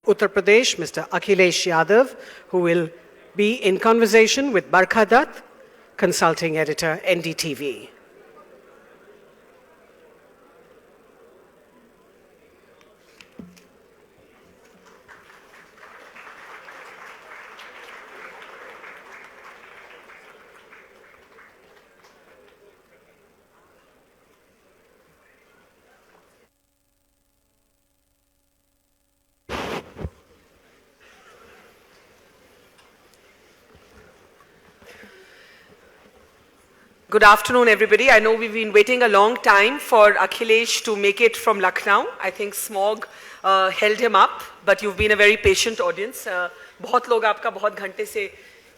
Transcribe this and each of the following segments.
Uttar Pradesh, Mr. Akhilesh Yadav, who will be in conversation with Barkha Dutt, consulting editor, NDTV. Good afternoon, everybody. I know we've been waiting a long time for Akhilesh to make it from Lucknow. I think smog held him up, but you've been a very patient audience. बहुत लोग आपका बहुत घंटे से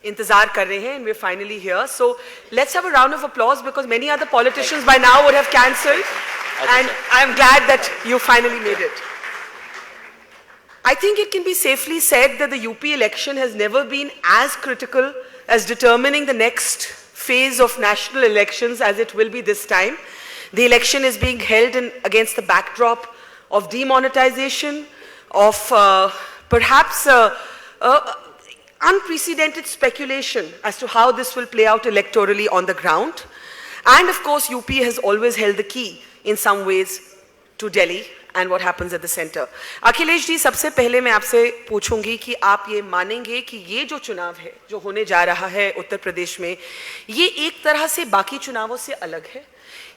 इंतजार कर रहे हैं, and we're finally here. So let's have a round of applause because many other politicians by now would have cancelled, and I'm glad that you finally made it. I think it can be safely said that the UP election has never been as critical as determining the next phase of national elections as it will be this time. The election is being held against the backdrop of demonetization, of perhaps unprecedented speculation as to how this will play out electorally on the ground. And of course, UP has always held the key in some ways to Delhi and what happens at the center. Akhilesh ji, सबसे पहले मैं आपसे पूछूंगी कि आप ये मानेंगे कि ये जो चुनाव है, जो होने जा रहा है उत्तर प्रदेश में, ये एक तरह से बाकी चुनावों से अलग है,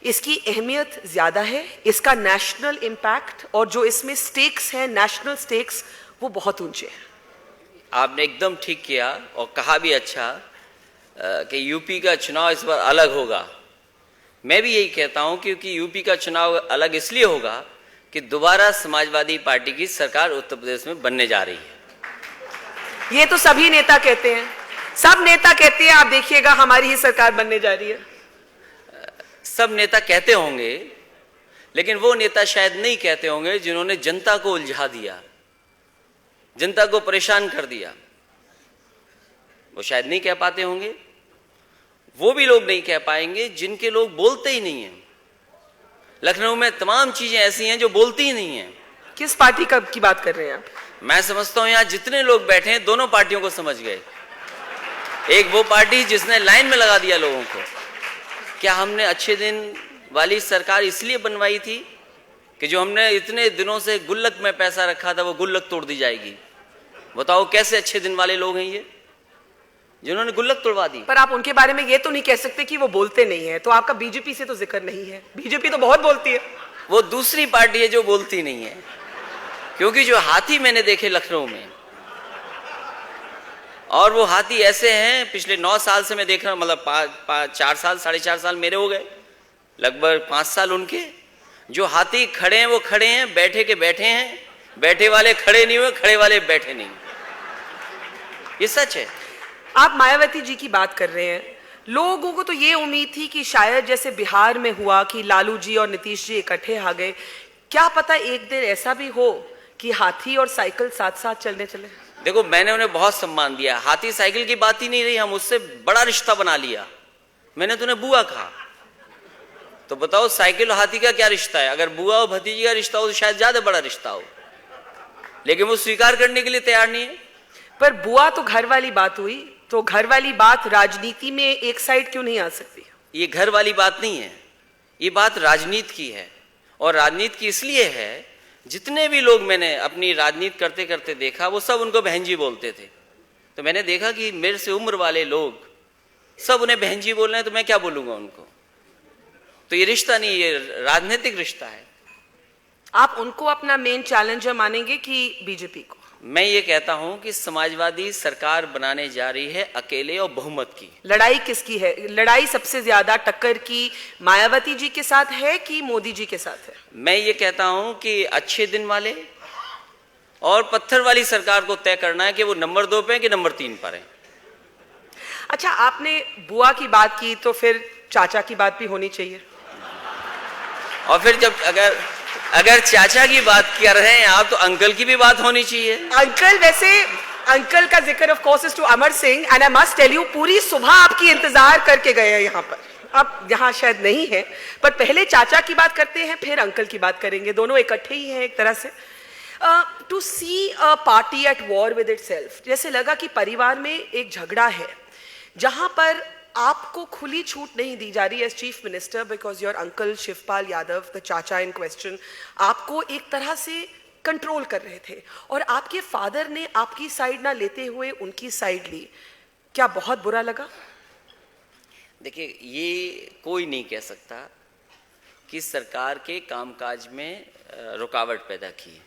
इसकी अहमियत ज़्यादा है, इसका नेशनल इम्पैक्ट और जो इसमें स्टेक्स हैं, नेशनल स्टेक्स, वो बहुत ऊंचे हैं। आपने एकदम ठीक किया और कहा भी अच्छा कि यूपी का चुनाव इस बार अलग होगा। मैं भी यही कहता हूँ क्योंकि यूपी का चुनाव अलग इसलिए होगा कि दोबारा समाजवादी पार्टी की सरकार उत्तर प्रदेश में बनने जा रही है। ये तो सभी नेता कहते हैं, सब नेता कहते हैं, आप देखिएगा हमारी ही सरकार बनने जा रही है। सब नेता कहते होंगे, लेकिन वो नेता शायद नहीं कहते होंगे जिन्होंने जनता को उलझा दिया, जनता को परेशान कर दिया। वो शायद नहीं कह पाते होंगे। वो भी लोग नहीं कह पाएंगे जिनके लोग बोलते ही नहीं हैं। लखनऊ में तमाम चीजें ऐसी हैं जो बोलती ही नहीं हैं। किस पार्टी की बात कर रहे हैं आप? मैं समझता हूं यहाँ जितने लोग बैठे हैं दोनों पार्टियों को समझ गए। एक वो पार्टी जिसने लाइन में लगा दिया लोगों को। क्या हमने अच्छे दिन वाली सरकार इसलिए बनवाई थी कि जो हमने इतने दिनों से गुल्लक में पैसा रखा था वो गुल्लक तोड़ दी जाएगी? बताओ कैसे अच्छे दिन वाले लोग हैं ये जिन्होंने गुल्लक तोड़वा दी। पर आप उनके बारे में ये तो नहीं कह सकते कि वो बोलते नहीं है, तो आपका बीजेपी से तो जिक्र नहीं है। बीजेपी तो बहुत बोलती है। वो दूसरी पार्टी है जो बोलती नहीं है, क्योंकि जो हाथी मैंने देखे लखनऊ में, और वो हाथी ऐसे हैं, पिछले 9 साल से मैं देख रहा हूं, मतलब 4 साल 4.5 साल मेरे हो गए, लगभग 5 साल उनके। जो हाथी खड़े हैं वो खड़े हैं, बैठे के बैठे हैं, बैठे वाले खड़े नहीं हुए, खड़े वाले बैठे नहीं। ये सच है। आप मायावती जी की बात कर रहे हैं। लोगों को तो ये उम्मीद थी कि शायद जैसे बिहार में हुआ कि लालू जी और नीतीश जी इकट्ठे आ गए, क्या पता एक दिन ऐसा भी हो कि हाथी और साइकिल साथ साथ चलने चले। देखो, मैंने उन्हें बहुत सम्मान दिया। हाथी साइकिल की बात ही नहीं रही, हम उससे बड़ा रिश्ता बना लिया। मैंने तो उन्हें बुआ कहा। तो बताओ साइकिल और हाथी का क्या रिश्ता है? अगर बुआ और भतीजी का रिश्ता हो तो शायद ज्यादा बड़ा रिश्ता हो, लेकिन वो स्वीकार करने के लिए तैयार नहीं है। पर बुआ तो घर वाली बात हुई, तो घर वाली बात राजनीति में एक साइड क्यों नहीं आ सकती? ये घर वाली बात नहीं है, ये बात राजनीति की है। और राजनीति की इसलिए है, जितने भी लोग मैंने अपनी राजनीति करते करते देखा वो सब उनको बहन जी बोलते थे। तो मैंने देखा कि मेरे से उम्र वाले लोग सब उन्हें बहन जी बोल रहे हैं, तो मैं क्या बोलूंगा उनको? तो ये रिश्ता नहीं, ये राजनीतिक रिश्ता है। आप उनको अपना मेन चैलेंजर मानेंगे कि बीजेपी को? मैं ये कहता हूं कि समाजवादी सरकार बनाने जा रही है अकेले और बहुमत की। लड़ाई किसकी है? लड़ाई सबसे ज्यादा टक्कर की मायावती जी के साथ है कि मोदी जी के साथ है? मैं ये कहता हूं कि अच्छे दिन वाले और पत्थर वाली सरकार को तय करना है कि वो नंबर 2 पे है कि नंबर 3 पर है। अच्छा, आपने बुआ की बात की तो फिर चाचा की बात भी होनी चाहिए। और फिर जब अगर चाचा की बात कर रहे हैं आप, तो अंकल की भी बात होनी चाहिए। अंकल, वैसे अंकल का जिक्र of course is to Amar Singh, and I must tell you, पूरी सुबह आपकी इंतजार करके गए हैं यहाँ पर। अब यहाँ शायद नहीं है, पर पहले चाचा की बात करते हैं, फिर अंकल की बात करेंगे। दोनों इकट्ठे ही हैं एक तरह से। To see a party at war with itself, जैसे लगा कि परिवार में एक झगड़ा है जहां पर आपको खुली छूट नहीं दी जा रही as chief minister, because your uncle Shivpal Yadav, the चाचा इन क्वेश्चन, आपको एक तरह से कंट्रोल कर रहे थे और आपके फादर ने आपकी साइड ना लेते हुए उनकी साइड ली। क्या बहुत बुरा लगा? देखिए, ये कोई नहीं कह सकता कि सरकार के कामकाज में रुकावट पैदा की,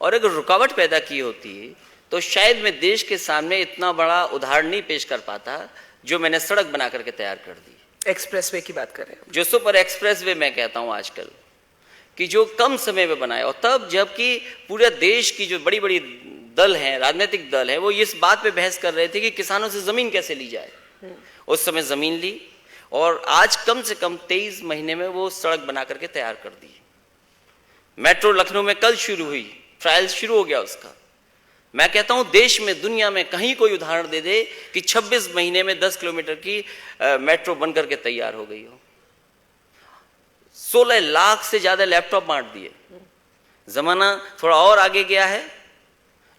और अगर रुकावट पैदा की होती तो शायद मैं देश के सामने इतना बड़ा उदाहरण नहीं पेश कर पाता जो मैंने सड़क बना करके तैयार कर दी। एक्सप्रेसवे की बात कर रहे हैं, जो सुपर एक्सप्रेसवे मैं कहता हूं आजकल, कि जो कम समय में बनाए, और तब जबकि पूरे देश की जो बड़ी बड़ी दल हैं, राजनीतिक दल है, वो इस बात पे बहस कर रहे थे कि किसानों से जमीन कैसे ली जाए। उस समय जमीन ली और आज कम से कम 23 महीने में वो सड़क बना करके तैयार कर दी। मेट्रो लखनऊ में कल शुरू हुई, ट्रायल शुरू हो गया उसका। मैं कहता हूं देश में, दुनिया में कहीं कोई उदाहरण दे दे कि 26 महीने में 10 किलोमीटर की मेट्रो बनकर के तैयार हो गई हो। 16 लाख से ज्यादा लैपटॉप बांट दिए। जमाना थोड़ा और आगे गया है,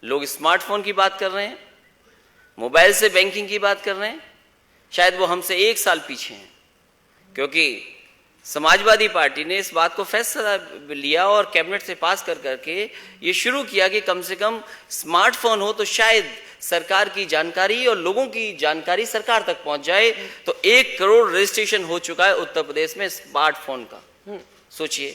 लोग स्मार्टफोन की बात कर रहे हैं, मोबाइल से बैंकिंग की बात कर रहे हैं। शायद वो हमसे 1 साल पीछे हैं, क्योंकि समाजवादी पार्टी ने इस बात को फैसला लिया और कैबिनेट से पास कर करके ये शुरू किया कि कम से कम स्मार्टफोन हो तो शायद सरकार की जानकारी और लोगों की जानकारी सरकार तक पहुंच जाए। तो 1 करोड़ रजिस्ट्रेशन हो चुका है उत्तर प्रदेश में स्मार्टफोन का। सोचिए,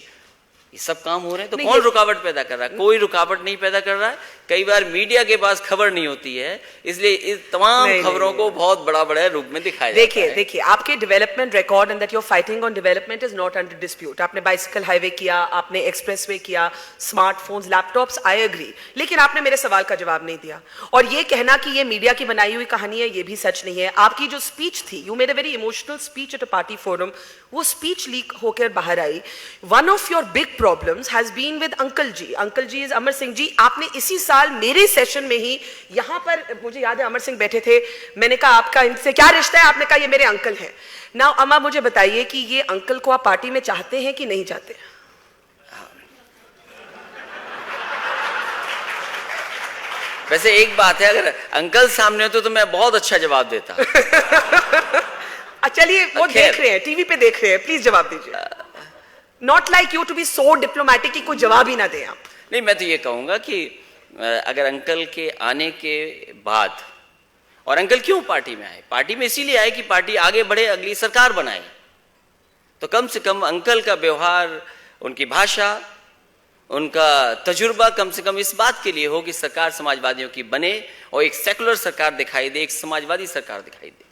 ये सब काम हो रहे हैं तो कौन रुकावट पैदा कर रहा है? कोई रुकावट नहीं पैदा कर रहा है। कई बार मीडिया के पास खबर नहीं होती है, इसलिए इस तमाम खबरों को बहुत बड़ा बड़ा रूप में दिखाया जाता है। देखिए आपके development record and that you are fighting on development is not under dispute. आपने बाइसिकल हाईवे किया, आपने एक्सप्रेसवे किया, स्मार्टफोन्स, लैपटॉप्स, आई एग्री, लेकिन आपने मेरे सवाल का जवाब नहीं दिया। और ये कहना कि ये मीडिया की बनाई हुई कहानी है, ये भी सच नहीं है। आपकी जो स्पीच थी, you made a very emotional speech at a party forum, वो स्पीच लीक होकर बाहर आई। One of your big problems has been with uncle ji. Uncle ji is Amar Singh ji. आपने इसी साल मेरे सेशन में ही यहां पर, मुझे याद है अमर सिंह बैठे थे, मैंने कहा आपका इनसे क्या रिश्ता है? आपने कहा ये मेरे अंकल हैं। नाउ अम्मा मुझे बताइए कि ये अंकल को आप पार्टी में चाहते हैं कि नहीं चाहते? वैसे एक बात है, अगर अंकल सामने होते तो मैं बहुत अच्छा जवाब देता। चलिए, वो देख रहे हैं, टीवी पे देख रहे हैं, प्लीज जवाब दीजिए। Not like you to be so diplomatic कि कोई जवाब ही ना दे आप। नहीं, मैं तो ये कहूंगा कि अगर अंकल के आने के बाद, और अंकल क्यों पार्टी में आए? पार्टी में इसीलिए आए कि पार्टी आगे बढ़े, अगली सरकार बनाए। तो कम से कम अंकल का व्यवहार, उनकी भाषा, उनका तजुर्बा कम से कम इस बात के लिए हो कि सरकार समाजवादियों की बने और एक सेकुलर सरकार दिखाई दे, एक समाजवादी सरकार दिखाई दे।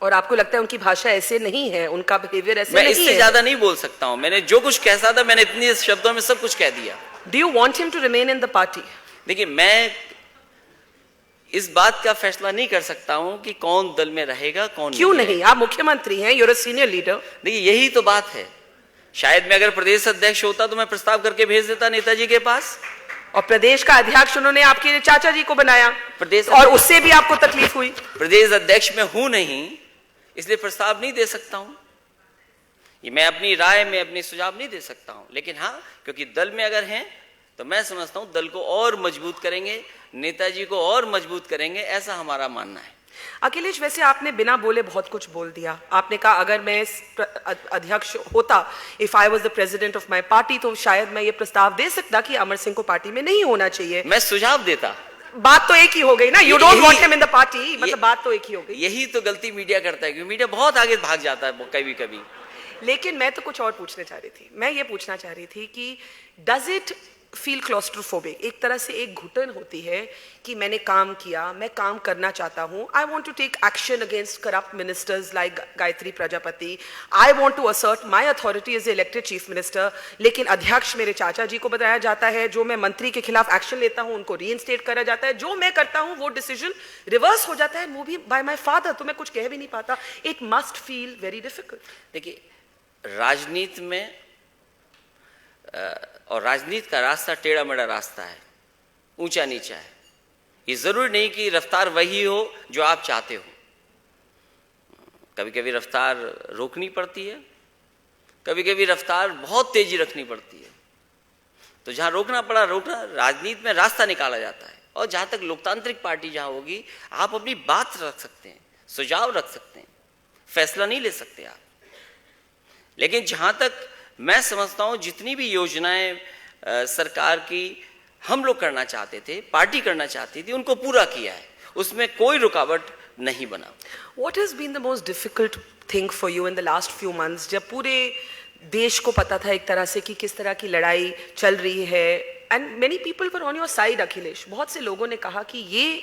और आपको लगता है उनकी भाषा ऐसे नहीं है, उनका बिहेवियर ऐसे मैं नहीं है? इससे ज्यादा नहीं बोल सकता हूं। मैंने जो कुछ कह सकता था, मैंने इतने शब्दों में सब कुछ कह दिया। Do you want him to remain in the party? देखिए, मैं इस बात का फैसला नहीं कर सकता हूं कि कौन दल में रहेगा, कौन क्यों नहीं? आप मुख्यमंत्री हैं, यूर अ सीनियर लीडर। देखिए, यही तो बात है। शायद मैं अगर प्रदेश अध्यक्ष होता तो मैं प्रस्ताव करके भेज देता नेताजी के पास। और प्रदेश का अध्यक्ष उन्होंने आपके चाचा जी को बनाया, प्रदेश और उससे भी आपको तकलीफ हुई। प्रदेश अध्यक्ष में हूं नहीं, इसलिए प्रस्ताव नहीं दे सकता हूं। ये मैं अपनी राय में अपनी सुझाव नहीं दे सकता हूं। लेकिन हाँ, क्योंकि दल में अगर हैं तो मैं समझता हूं दल को और मजबूत करेंगे, नेताजी को और मजबूत करेंगे, ऐसा हमारा मानना है। अखिलेश, वैसे आपने बिना बोले बहुत कुछ बोल दिया। आपने कहा अगर मैं अध्यक्ष होता, if I was the president of my party, तो शायद मैं ये प्रस्ताव दे सकता कि अमर सिंह को पार्टी में नहीं होना चाहिए। मैं सुझाव देता। बात तो एक ही हो गई ना, you don't want him in the party, मतलब बात तो एक ही हो गई। यही तो गलती मीडिया करता है, क्योंकि मीडिया बहुत आगे भाग जाता है कभी कभी। लेकिन मैं तो कुछ और पूछने चाह रही थी। मैं ये पूछना चाह रही थी कि डज इट फील क्लॉस्ट्रोफोबिक? एक तरह से एक घुटन होती है कि मैंने काम किया, मैं काम करना चाहता हूं, I want to take action against corrupt ministers like Gayatri Prajapati, I want to assert my authority as elected chief minister, लेकिन अध्यक्ष मेरे चाचा जी को बताया जाता है, जो मैं मंत्री के खिलाफ एक्शन लेता हूं उनको रीइंस्टेट करा जाता है, जो मैं करता हूं वो डिसीजन रिवर्स हो जाता है, वो भी बाय माई फादर, तो मैं कुछ कह भी नहीं पाता। It must feel very difficult. देखिए, राजनीति में और राजनीति का रास्ता टेढ़ा मेढ़ा रास्ता है, ऊंचा नीचा है। ये जरूरी नहीं कि रफ्तार वही हो जो आप चाहते हो। कभी कभी रफ्तार रोकनी पड़ती है, कभी कभी रफ्तार बहुत तेजी रखनी पड़ती है। तो जहां रोकना पड़ा रोकना, राजनीति में रास्ता निकाला जाता है। और जहां तक लोकतांत्रिक पार्टी जहां होगी, आप अपनी बात रख सकते हैं, सुझाव रख सकते हैं, फैसला नहीं ले सकते आप। लेकिन जहां तक मैं समझता हूं जितनी भी योजनाएं सरकार की हम लोग करना चाहते थे, पार्टी करना चाहती थी, उनको पूरा किया है, उसमें कोई रुकावट नहीं बना। What has been the most difficult thing for you in the last few months, जब पूरे देश को पता था एक तरह से कि किस तरह की लड़ाई चल रही है, and many people were on your side, Akhilesh. बहुत से लोगों ने कहा कि ये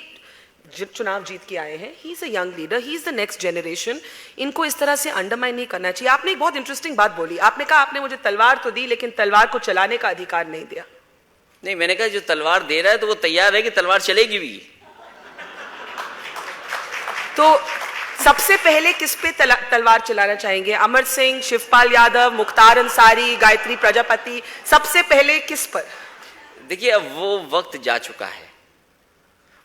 चुनाव जीत के आए हैं, he is a young leader, he is the next generation, इनको इस तरह से अंडरमाइन नहीं करना चाहिए। आपने एक बहुत इंटरेस्टिंग बात बोली, आपने कहा आपने मुझे तलवार तो दी लेकिन तलवार को चलाने का अधिकार नहीं दिया। नहीं, मैंने कहा जो तलवार दे रहा है तो वो तैयार है कि तलवार चलेगी भी। तो सबसे पहले किस पे तलवार चलाना चाहेंगे? अमर सिंह, शिवपाल यादव, मुख्तार अंसारी, गायत्री प्रजापति, सबसे पहले किस पर? देखिए, अब वो वक्त जा चुका है,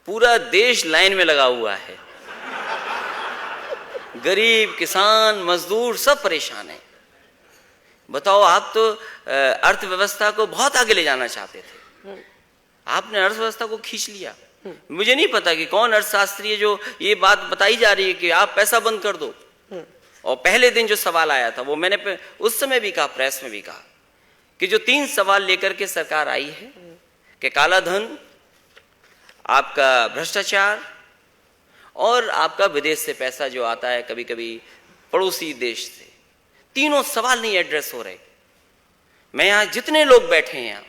पूरा देश लाइन में लगा हुआ है, गरीब, किसान, मजदूर सब परेशान है। बताओ, आप तो अर्थव्यवस्था को बहुत आगे ले जाना चाहते थे, आपने अर्थव्यवस्था को खींच लिया। मुझे नहीं पता कि कौन अर्थशास्त्री है जो ये बात बताई जा रही है कि आप पैसा बंद कर दो। और पहले दिन जो सवाल आया था वो मैंने उस समय भी कहा, प्रेस में भी कहा कि जो 3 सवाल लेकर के सरकार आई है कि काला धन, आपका भ्रष्टाचार और आपका विदेश से पैसा जो आता है कभी कभी पड़ोसी देश से, तीनों सवाल नहीं एड्रेस हो रहे। मैं यहां जितने लोग बैठे हैं,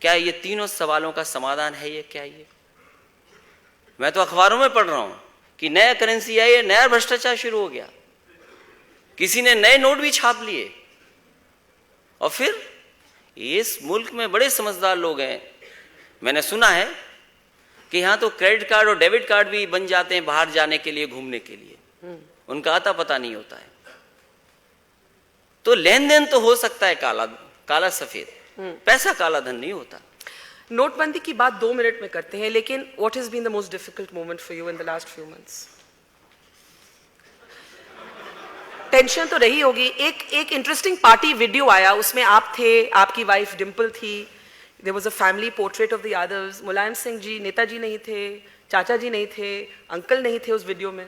क्या ये तीनों सवालों का समाधान है? ये क्या ये? मैं तो अखबारों में पढ़ रहा हूं कि नया करेंसी आई है, नया भ्रष्टाचार शुरू हो गया, किसी ने नए नोट भी छाप लिए। और फिर इस मुल्क में बड़े समझदार लोग हैं, मैंने सुना है कि यहां तो क्रेडिट कार्ड और डेबिट कार्ड भी बन जाते हैं बाहर जाने के लिए, घूमने के लिए, उनका आता पता नहीं होता है। तो लेन देन तो हो सकता है काला सफेद, पैसा काला धन नहीं होता। नोटबंदी की बात 2 मिनट में करते हैं, लेकिन what has been the most difficult moment for you in the last few months? Tension तो रही होगी। एक इंटरेस्टिंग पार्टी वीडियो आया, उसमें आप थे, आपकी वाइफ डिम्पल थी, there was a family portrait of the Yadavs, Mulayam Singh ji, Netaji नहीं थे, चाचा जी नहीं थे, अंकल नहीं थे उस वीडियो में।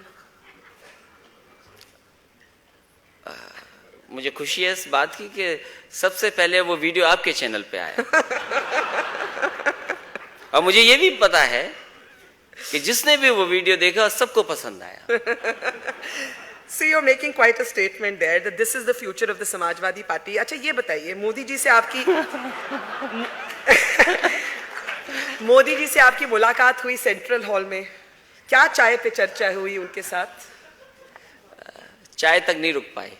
मुझे खुशी है इस बात की कि सबसे पहले वो वीडियो आपके चैनल पे आया। और मुझे ये भी पता है कि जिसने भी वो वीडियो देखा सबको पसंद आया। So you're making quite a statement there that this is the future of the Samajwadi party. अच्छा, ये बताइए, मोदी जी से आपकी मुलाकात हुई सेंट्रल हॉल में, क्या चाय पे चर्चा हुई उनके साथ? चाय तक नहीं रुक पाए।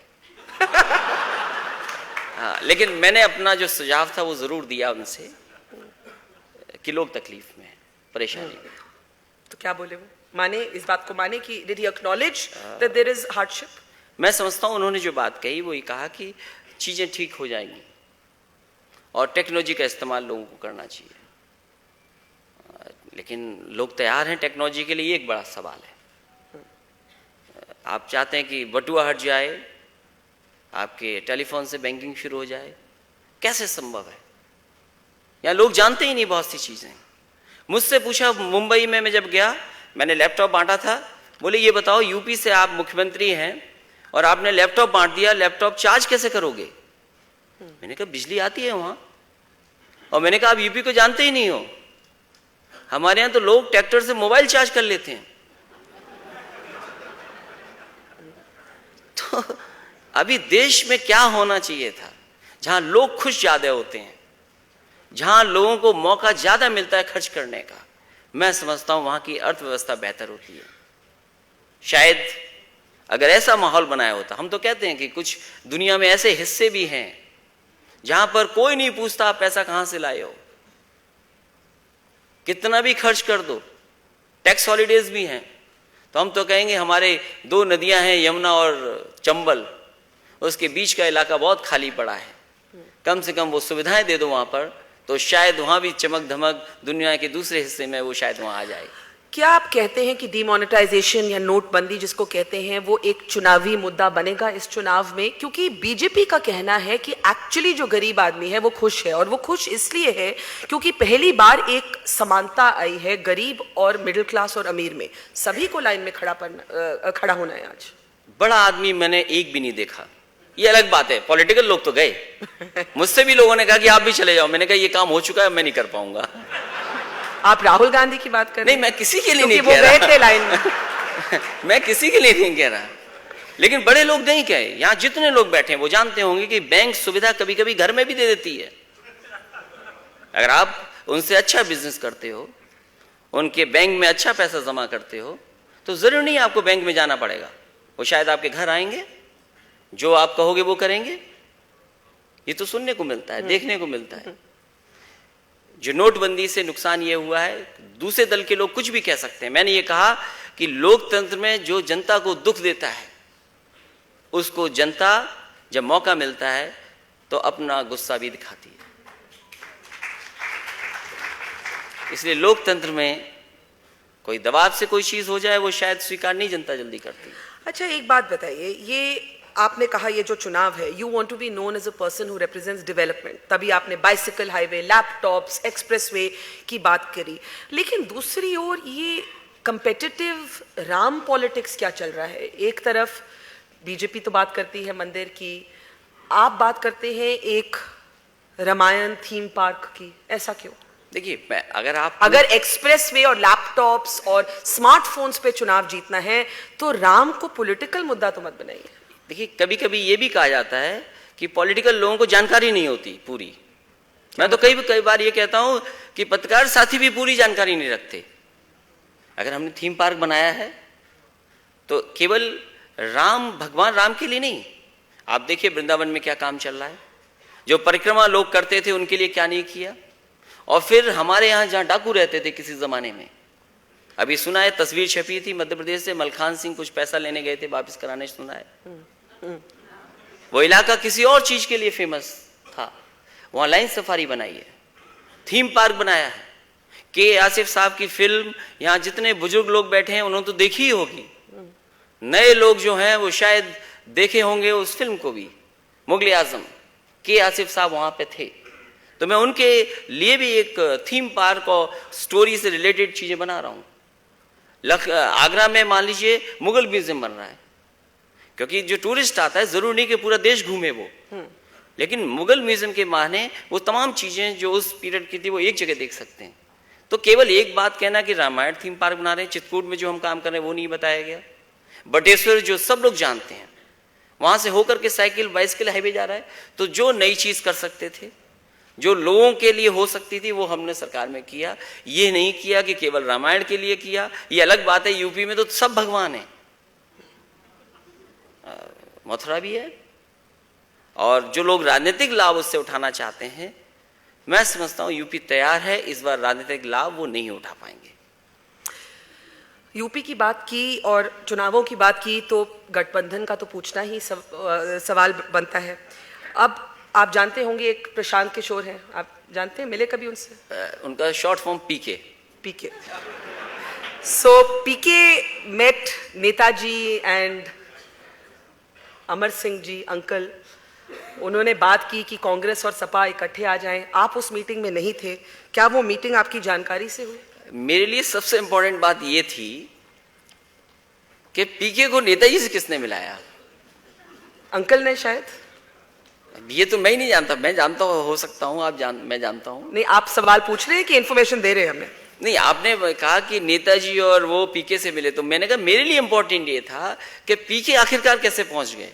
हाँ, लेकिन मैंने अपना जो सुझाव था वो जरूर दिया उनसे कि लोग तकलीफ में, परेशानी में। तो क्या बोले वो? माने, इस बात को माने कि did he acknowledge that there is hardship? मैं समझता हूं उन्होंने जो बात कही वो ये कहा कि चीजें ठीक हो जाएंगी और टेक्नोलॉजी का इस्तेमाल लोगों को करना चाहिए। लेकिन लोग तैयार हैं टेक्नोलॉजी के लिए, ये एक बड़ा सवाल है। आप चाहते हैं कि बटुआ हट जाए, आपके टेलीफोन से बैंकिंग शुरू हो जाए, कैसे संभव है? यहाँ लोग जानते ही नहीं बहुत सी चीजें। मुझसे पूछा, मुंबई में मैं जब गया, मैंने लैपटॉप बांटा था, बोले ये बताओ यूपी से आप मुख्यमंत्री हैं और आपने लैपटॉप बांट दिया, लैपटॉप चार्ज कैसे करोगे? मैंने कहा बिजली आती है वहां। और मैंने कहा आप यूपी को जानते ही नहीं हो, हमारे यहां तो लोग ट्रैक्टर से मोबाइल चार्ज कर लेते हैं। तो अभी देश में क्या होना चाहिए था, जहां लोग खुश ज्यादा होते हैं, जहां लोगों को मौका ज्यादा मिलता है खर्च करने का, मैं समझता हूं वहां की अर्थव्यवस्था बेहतर होती है। शायद अगर ऐसा माहौल बनाया होता, हम तो कहते हैं कि कुछ दुनिया में ऐसे हिस्से भी हैं जहां पर कोई नहीं पूछता आप पैसा कहां से लाए हो, कितना भी खर्च कर दो, टैक्स हॉलीडेज भी हैं, तो हम तो कहेंगे हमारे 2 नदियां हैं, यमुना और चंबल, उसके बीच का इलाका बहुत खाली पड़ा है, कम से कम वो सुविधाएं दे दो वहां पर, तो शायद वहां भी चमक धमक दुनिया के दूसरे हिस्से में वो शायद वहां आ जाए। क्या आप कहते हैं कि डिमोनेटाइजेशन या नोटबंदी जिसको कहते हैं वो एक चुनावी मुद्दा बनेगा इस चुनाव में? क्योंकि बीजेपी का कहना है कि एक्चुअली जो गरीब आदमी है वो खुश है, और वो खुश इसलिए है क्योंकि पहली बार एक समानता आई है गरीब और मिडिल क्लास और अमीर में। सभी को लाइन में खड़ा होना है आज। बड़ा आदमी मैंने एक भी नहीं देखा, ये अलग बात है। पॉलिटिकल लोग तो गए, मुझसे भी लोगों ने कहा कि आप भी चले जाओ। मैंने कहा ये काम हो चुका है, मैं नहीं कर पाऊंगा। आप राहुल गांधी की बात कर रहे हैं? नहीं, मैं किसी के लिए नहीं वो कह गए थे रहा। लाइन में। मैं किसी के लिए नहीं कह रहा, लेकिन बड़े लोग नहीं कहे। यहाँ जितने लोग बैठे हैं वो जानते होंगे कि बैंक सुविधा कभी कभी घर में भी दे देती है। अगर आप उनसे अच्छा बिजनेस करते हो, उनके बैंक में अच्छा पैसा जमा करते हो, तो जरूर नहीं आपको बैंक में जाना पड़ेगा। वो शायद आपके घर आएंगे, जो आप कहोगे वो करेंगे। ये तो सुनने को मिलता है, देखने को मिलता है। जो नोटबंदी से नुकसान ये हुआ है, दूसरे दल के लोग कुछ भी कह सकते हैं। मैंने ये कहा कि लोकतंत्र में जो जनता को दुख देता है, उसको जनता जब मौका मिलता है तो अपना गुस्सा भी दिखाती है। इसलिए लोकतंत्र में कोई दबाव से कोई चीज हो जाए वो शायद स्वीकार नहीं जनता जल्दी करती। अच्छा, एक बात बताइए, ये आपने कहा ये जो चुनाव है, you want to be known as a person who represents development, तभी आपने बाइसिकल हाईवे, लैपटॉप्स, एक्सप्रेसवे की बात करी। लेकिन दूसरी ओर ये कंपेटिटिव राम पॉलिटिक्स क्या चल रहा है? एक तरफ बीजेपी तो बात करती है मंदिर की, आप बात करते हैं एक रामायण थीम पार्क की, ऐसा क्यों? देखिए, अगर एक्सप्रेसवे और लैपटॉप्स और स्मार्टफोन्स पे चुनाव जीतना है तो राम को पॉलिटिकल मुद्दा तो मत बनाइए। देखिए, कभी कभी ये भी कहा जाता है कि पॉलिटिकल लोगों को जानकारी नहीं होती पूरी। मैं तो कई बार ये कहता हूं कि पत्रकार साथी भी पूरी जानकारी नहीं रखते। अगर हमने थीम पार्क बनाया है तो केवल भगवान राम के लिए नहीं। आप देखिए वृंदावन में क्या काम चल रहा है, जो परिक्रमा लोग करते थे उनके लिए क्या नहीं किया। और फिर हमारे यहाँ जहाँ डाकू रहते थे किसी जमाने में, अभी सुना है तस्वीर छपी थी मध्य प्रदेश से, मलखान सिंह कुछ पैसा लेने गए थे, वापस कराने, सुना है। वो इलाका किसी और चीज के लिए फेमस था, वहां लाइन सफारी बनाई है, थीम पार्क बनाया है। के आसिफ साहब की फिल्म यहाँ जितने बुजुर्ग लोग बैठे हैं उन्होंने तो देखी ही होगी, नए लोग जो हैं वो शायद देखे होंगे उस फिल्म को भी। मुगल आजम, के आसिफ साहब वहां पे थे, तो मैं उनके लिए भी एक थीम पार्क और स्टोरी से रिलेटेड चीजें बना रहा हूं। आगरा में मान लीजिए मुगल म्यूजियम बन रहा है, क्योंकि जो टूरिस्ट आता है जरूर नहीं कि पूरा देश घूमे वो, लेकिन मुगल म्यूजियम के माने वो तमाम चीजें जो उस पीरियड की थी वो एक जगह देख सकते हैं। तो केवल एक बात कहना कि रामायण थीम पार्क बना रहे हैं, चित्रकूट में जो हम काम कर रहे हैं वो नहीं बताया गया। बटेश्वर जो सब लोग जानते हैं, वहां से होकर के साइकिल बाइसिकल हाईवे जा रहा है। तो जो नई चीज कर सकते थे, जो लोगों के लिए हो सकती थी, वो हमने सरकार में किया। ये नहीं किया कि केवल रामायण के लिए किया। ये अलग बात है, यूपी में तो सब भगवान है, मथुरा भी है, और जो लोग राजनीतिक लाभ उससे उठाना चाहते हैं, मैं समझता हूं यूपी तैयार है। इस बार राजनीतिक लाभ वो नहीं उठा पाएंगे। यूपी की बात की और चुनावों की बात की तो गठबंधन का तो पूछना ही सवाल बनता है। अब आप जानते होंगे एक प्रशांत किशोर हैं, आप जानते हैं, मिले कभी उनसे? उनका short form PK. So PK met Netaji and Amar Singh ji uncle. उन्होंने बात की कि कांग्रेस और सपा इकट्ठे आ जाएं। आप उस मीटिंग में नहीं थे, क्या वो मीटिंग आपकी जानकारी से हुई? मेरे लिए सबसे इंपॉर्टेंट बात यह थी कि पीके को नेताजी से किसने मिलाया। अंकल ने शायद। ये तो मैं ही नहीं जानता, मैं जानता हो सकता हूँ, मैं जानता हूँ। नहीं, आप सवाल पूछ रहे हैं कि इन्फॉर्मेशन दे रहे हैं हमें? नहीं, आपने कहा कि नेताजी और वो पीके से मिले, तो मैंने कहा मेरे लिए इंपॉर्टेंट ये था कि पीके आखिरकार कैसे पहुंच गए।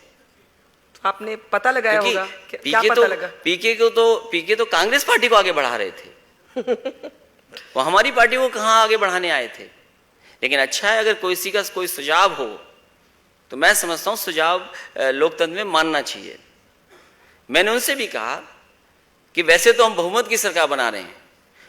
तो आपने पता लगाया होगा, क्या पता लगा? पीके तो कांग्रेस पार्टी को आगे बढ़ा रहे थे। वो हमारी पार्टी को कहाँ आगे बढ़ाने आए थे। लेकिन अच्छा है, अगर कोई सुझाव हो तो मैं समझता हूँ सुझाव लोकतंत्र में मानना चाहिए। मैंने उनसे भी कहा कि वैसे तो हम बहुमत की सरकार बना रहे हैं,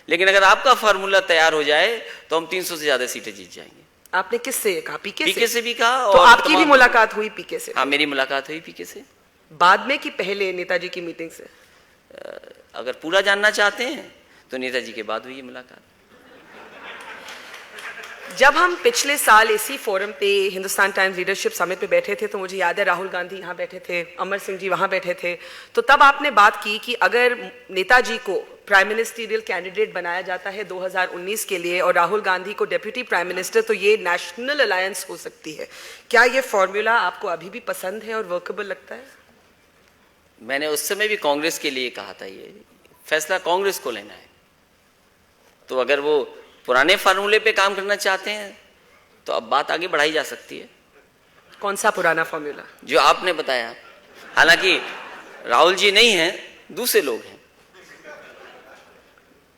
लेकिन अगर आपका फार्मूला तैयार हो जाए तो हम 300 से ज्यादा सीटें जीत जाएंगे। आपने किससे कहा? पीके से भी कहा। तो आपकी भी मुलाकात हुई पीके से? हाँ, मेरी मुलाकात हुई पीके से। बाद में कि पहले नेताजी की मीटिंग से? अगर पूरा जानना चाहते हैं तो नेताजी के बाद हुई है मुलाकात। जब हम पिछले साल इसी फोरम पे हिंदुस्तान टाइम्स लीडरशिप समिट पे बैठे थे तो मुझे याद है राहुल गांधी यहाँ बैठे थे, अमर सिंह जी वहाँ बैठे थे, तो तब आपने बात की कि अगर नेताजी को प्राइम मिनिस्टरियल कैंडिडेट बनाया जाता है 2019 के लिए और राहुल गांधी को डेप्यूटी प्राइम मिनिस्टर, तो ये नेशनल अलायंस हो सकती है। क्या ये फॉर्मूला आपको अभी भी पसंद है और वर्केबल लगता है? मैंने उस समय भी कांग्रेस के लिए कहा था, ये फैसला कांग्रेस को लेना है। तो अगर वो पुराने फार्मूले पे काम करना चाहते हैं तो अब बात आगे बढ़ाई जा सकती है। कौन सा पुराना फॉर्मूला? जो आपने बताया। हालांकि राहुल जी नहीं हैं, दूसरे लोग हैं।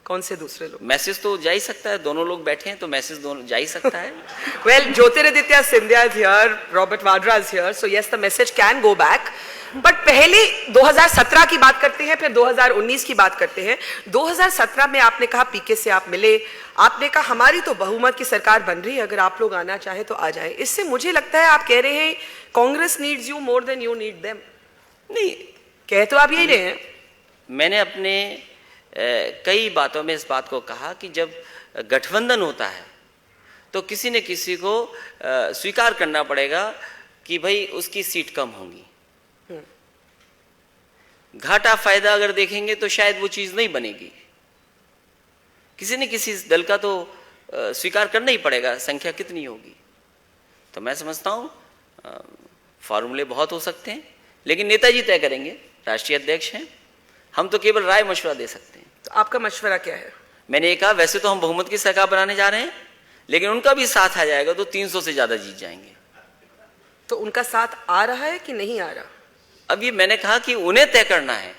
कौन से दूसरे लोग? मैसेज तो जा ही सकता है, दोनों लोग बैठे हैं तो मैसेज दोनों जा ही सकता है। Well, Jyotiraditya Scindia is here, Robert Vadra is here, so yes, the message can go back. But पहले 2017 की बात करते हैं, फिर 2019 की बात करते हैं। 2017 में आपने कहा पीके से आप मिले, आपने कहा हमारी तो बहुमत की सरकार बन रही है, अगर आप लोग आना चाहे तो आ जाए। इससे मुझे लगता है आप कह रहे हैं Congress needs you more than you need them. नहीं, कह तो आप यही रहे हैं। मैंने अपने कई बातों में इस बात को कहा कि जब गठबंधन होता है तो किसी न किसी को स्वीकार करना पड़ेगा कि भाई उसकी सीट कम होगी। घाटा फायदा अगर देखेंगे तो शायद वो चीज नहीं बनेगी। किसी न किसी दल का तो स्वीकार करना ही पड़ेगा, संख्या कितनी होगी। तो मैं समझता हूं फॉर्मूले बहुत हो सकते हैं, लेकिन नेताजी तय करेंगे, राष्ट्रीय अध्यक्ष हैं, हम तो केवल राय मशवरा दे सकते हैं। तो आपका मशवरा क्या है? मैंने ये कहा वैसे तो हम बहुमत की सरकार बनाने जा रहे हैं, लेकिन उनका भी साथ आ जाएगा तो 300 से ज्यादा जीत जाएंगे। तो उनका साथ आ रहा है कि नहीं आ रहा? अब ये मैंने कहा कि उन्हें तय करना है।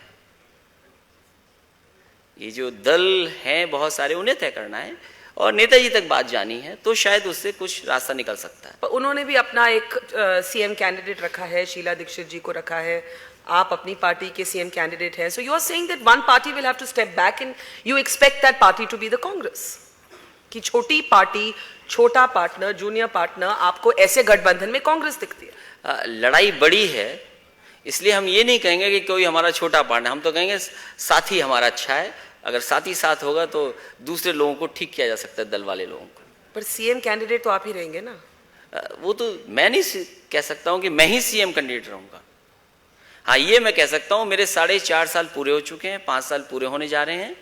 ये जो दल हैं बहुत सारे, उन्हें तय करना है और नेताजी तक बात जानी है, तो शायद उससे कुछ रास्ता निकल सकता है। पर उन्होंने भी अपना एक सीएम कैंडिडेट रखा है, शीला दीक्षित जी को रखा है, आप अपनी पार्टी के सीएम कैंडिडेट हैं। So you are saying that one party will have to step back and you expect that party to be the Congress. कि छोटी पार्टी, छोटा पार्टनर, जूनियर पार्टनर, आपको ऐसे गठबंधन में कांग्रेस दिखती है? लड़ाई बड़ी है, इसलिए हम ये नहीं कहेंगे कि कोई हमारा छोटा पार्टनर, हम तो कहेंगे साथी हमारा अच्छा है। अगर साथी साथ होगा तो दूसरे लोगों को ठीक किया जा सकता है, दल वाले लोगों को। पर सीएम कैंडिडेट तो आप ही रहेंगे ना? वो तो मैं नहीं कह सकता हूं कि मैं ही सीएम कैंडिडेट रहूंगा। हाँ, ये मैं कह सकता हूं मेरे 4.5 साल पूरे हो चुके हैं, 5 साल पूरे होने जा रहे हैं।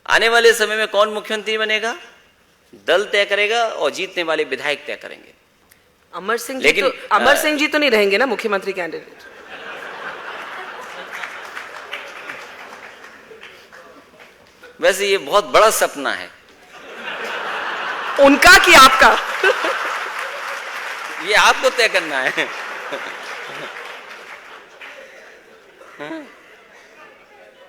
आने वाले समय में कौन मुख्यमंत्री बनेगा दल तय करेगा और जीतने वाले विधायक तय करेंगे। अमर सिंह जी तो नहीं रहेंगे ना मुख्यमंत्री कैंडिडेट? वैसे ये बहुत बड़ा सपना है। उनका कि आपका? ये आपको तय करना है।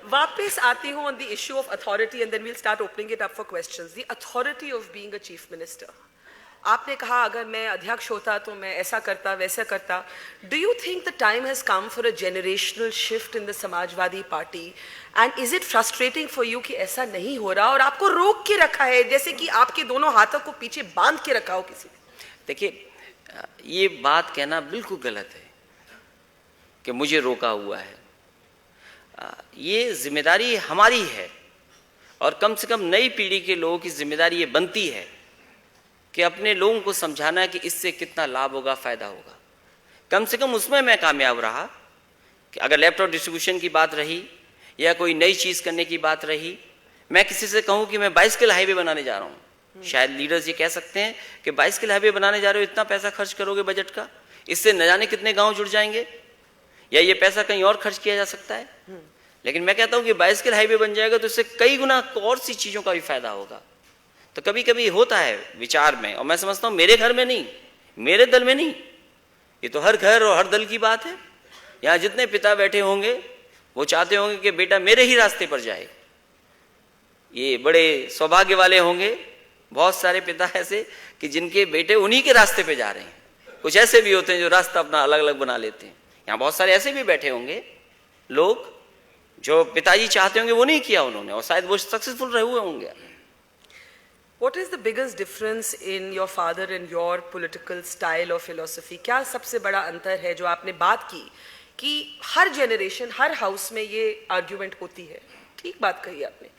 वापस आती हूं on the issue of authority and then we'll start opening it up for questions. The authority of being a chief minister. आपने कहा अगर मैं अध्यक्ष होता तो मैं ऐसा करता, वैसा करता। Do you think the time has come for a generational shift in the Samajwadi party and is it frustrating for you कि ऐसा नहीं हो रहा और आपको रोक के रखा है, जैसे कि आपके दोनों हाथों को पीछे बांध के रखा हो किसी ने? देखिए, ये बात कहना बिल्कुल गलत है कि मुझे रोका हुआ है। ये जिम्मेदारी हमारी है और कम से कम नई पीढ़ी के लोगों की जिम्मेदारी ये बनती है कि अपने लोगों को समझाना है कि इससे कितना लाभ होगा, फायदा होगा। कम से कम उसमें मैं कामयाब रहा कि अगर लैपटॉप डिस्ट्रीब्यूशन की बात रही या कोई नई चीज करने की बात रही, मैं किसी से कहूं कि मैं बाइसिकल हाईवे बनाने जा रहा हूं, शायद लीडर्स ये कह सकते हैं कि बाइसिकल हाईवे बनाने जा रहे हो, इतना पैसा खर्च करोगे बजट का, इससे न जाने कितने गांव जुड़ जाएंगे, या ये पैसा कहीं और खर्च किया जा सकता है। लेकिन मैं कहता हूं कि बाइसिकल हाईवे बन जाएगा तो इससे कई गुना और सी चीजों का भी फायदा होगा। तो कभी कभी होता है विचार में, और मैं समझता हूं मेरे घर में नहीं, मेरे दल में नहीं, ये तो हर घर और हर दल की बात है। यहां जितने पिता बैठे होंगे वो चाहते होंगे कि बेटा मेरे ही रास्ते पर जाए। ये बड़े सौभाग्य वाले होंगे, बहुत सारे पिता ऐसे कि जिनके बेटे उन्हीं के रास्ते पे जा रहे हैं। कुछ ऐसे भी होते हैं जो रास्ता अपना अलग अलग बना लेते हैं। यहाँ बहुत सारे ऐसे भी बैठे होंगे लोग जो पिताजी चाहते होंगे वो नहीं किया उन्होंने, और शायद वो सक्सेसफुल रहे हुए होंगे। What is the biggest difference in your father and your political style or philosophy? क्या सबसे बड़ा अंतर है? जो आपने बात की कि हर जनरेशन, हर हाउस में ये आर्ग्यूमेंट होती है, ठीक बात कही आपने,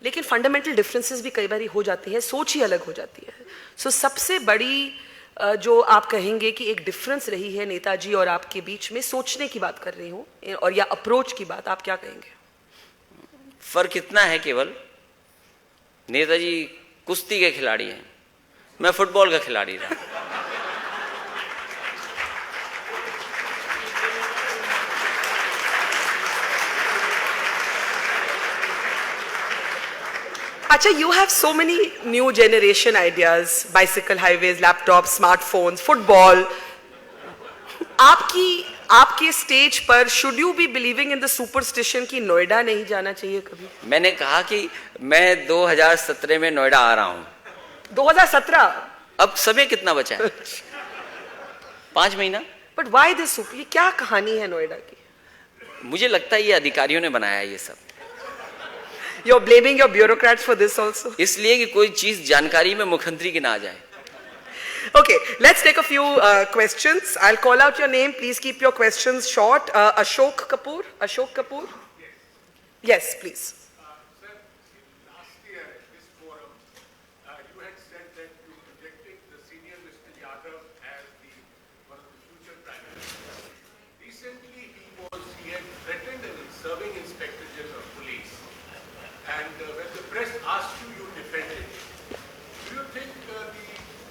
लेकिन फंडामेंटल डिफरेंसेस भी कई बार हो जाती हैं, सोच ही अलग हो जाती है। सो सबसे बड़ी जो आप कहेंगे कि एक डिफरेंस रही है नेताजी और आपके बीच में, सोचने की बात कर रही हूँ, और या अप्रोच की बात, आप क्या कहेंगे? फर्क इतना है केवल, नेताजी कुश्ती के खिलाड़ी हैं, मैं फुटबॉल का खिलाड़ी रहा। अच्छा, you have so many new generation ideas, bicycle highways, laptops, smartphones, football. आपके स्टेज पर should you be believing in the superstition कि नोएडा नहीं जाना चाहिए कभी? मैंने कहा कि मैं 2017 में नोएडा आ रहा हूं। 2017? अब समय कितना बचा है? 5 महीना। But why this? ये क्या कहानी है नोएडा की? मुझे लगता है ये अधिकारियों ने बनाया ये सब। You're blaming your bureaucrats for this also? इसलिए कि कोई चीज जानकारी में मुख्यमंत्री की ना आ जाए। Okay, let's take a few questions. I'll call out your name. Please keep your questions short. Ashok Kapoor. Ashok Kapoor. Yes, please. Sir, last year at this forum, you had said that you projected the senior Mr. Yadav as one of the future prime ministers. Recently, he had threatened a serving inspector general of police, and when the press asked you, you defended. Do you think